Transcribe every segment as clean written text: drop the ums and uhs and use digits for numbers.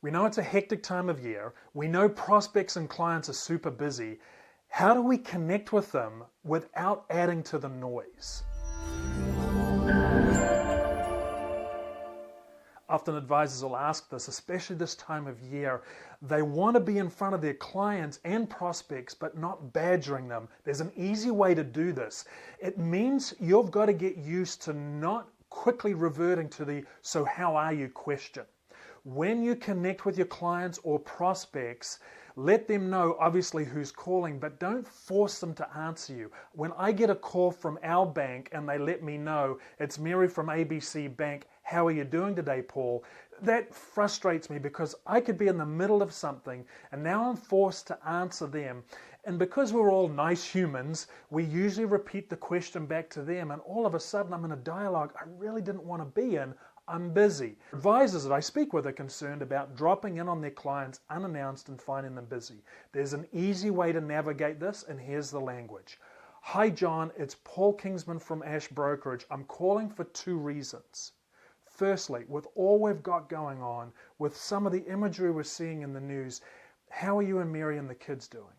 We know it's a hectic time of year. We know prospects and clients are super busy. How do we connect with them without adding to the noise? Often advisors will ask this, especially this time of year. They want to be in front of their clients and prospects, but not badgering them. There's an easy way to do this. It means you've got to get used to not quickly reverting to the "so how are you" question. When you connect with your clients or prospects, let them know obviously who's calling, but don't force them to answer you. When I get a call from our bank and they let me know, "It's Mary from ABC Bank, how are you doing today, Paul?" That frustrates me because I could be in the middle of something and now I'm forced to answer them. And because we're all nice humans, we usually repeat the question back to them, and all of a sudden I'm in a dialogue I really didn't want to be in. I'm busy. Advisors that I speak with are concerned about dropping in on their clients unannounced and finding them busy. There's an easy way to navigate this, and here's the language. "Hi John, it's Paul Kingsman from Ash Brokerage. I'm calling for 2 reasons. Firstly, with all we've got going on, with some of the imagery we're seeing in the news, how are you and Mary and the kids doing?"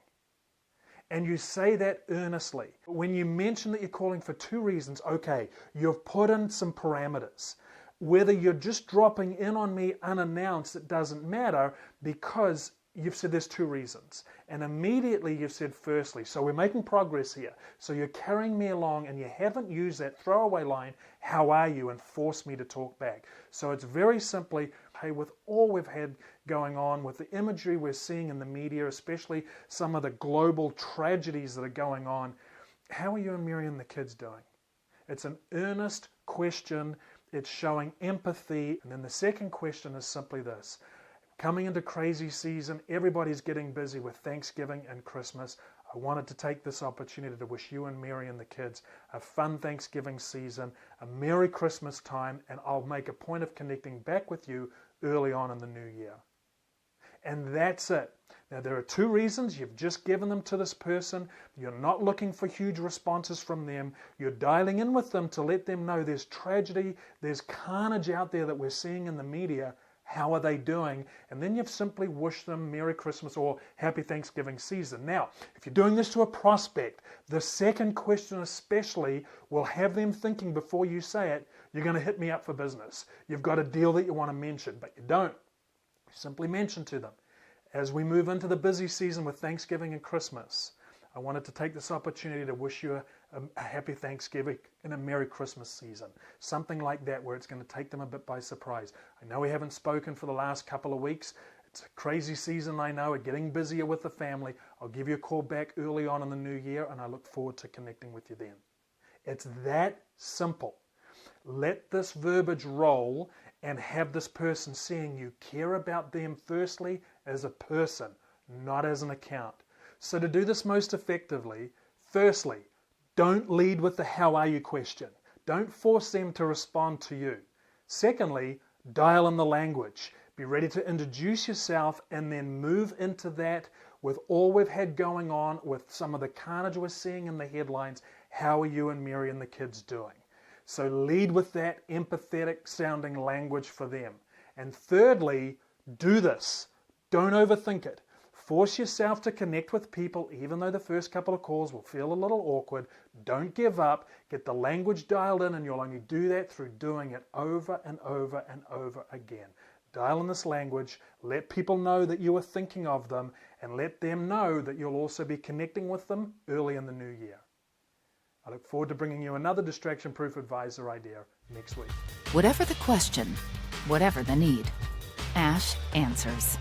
And you say that earnestly. When you mention that you're calling for 2 reasons, okay, you've put in some parameters. Whether you're just dropping in on me unannounced, it doesn't matter, because you've said there's 2 reasons. And immediately you've said firstly. So we're making progress here. So you're carrying me along and you haven't used that throwaway line, "how are you?" and forced me to talk back. So it's very simply, hey, with all we've had going on, with the imagery we're seeing in the media, especially some of the global tragedies that are going on, how are you and Mary and the kids doing? It's an earnest question. It's showing empathy. And then the second question is simply this. Coming into crazy season, everybody's getting busy with Thanksgiving and Christmas. I wanted to take this opportunity to wish you and Mary and the kids a fun Thanksgiving season, a Merry Christmas time, and I'll make a point of connecting back with you early on in the new year. And that's it. Now, there are 2 reasons. You've just given them to this person. You're not looking for huge responses from them. You're dialing in with them to let them know there's tragedy, there's carnage out there that we're seeing in the media. How are they doing? And then you've simply wished them Merry Christmas or Happy Thanksgiving season. Now, if you're doing this to a prospect, the second question especially will have them thinking before you say it, you're going to hit me up for business. You've got a deal that you want to mention, but you don't. You simply mention to them, as we move into the busy season with Thanksgiving and Christmas, I wanted to take this opportunity to wish you a happy Thanksgiving and a Merry Christmas season. Something like that, where it's going to take them a bit by surprise. I know we haven't spoken for the last couple of weeks. It's a crazy season, I know. We're getting busier with the family. I'll give you a call back early on in the new year, and I look forward to connecting with you then. It's that simple. Let this verbiage roll and have this person seeing you care about them firstly as a person, not as an account. So to do this most effectively, firstly, don't lead with the "how are you" question. Don't force them to respond to you. Secondly, dial in the language. Be ready to introduce yourself and then move into that with all we've had going on, with some of the carnage we're seeing in the headlines. How are you and Mary and the kids doing? So lead with that empathetic sounding language for them. And thirdly, do this. Don't overthink it. Force yourself to connect with people, even though the first couple of calls will feel a little awkward. Don't give up. Get the language dialed in, and you'll only do that through doing it over and over and over again. Dial in this language. Let people know that you are thinking of them, and let them know that you'll also be connecting with them early in the new year. I look forward to bringing you another distraction-proof advisor idea next week. Whatever the question, whatever the need, Ash answers.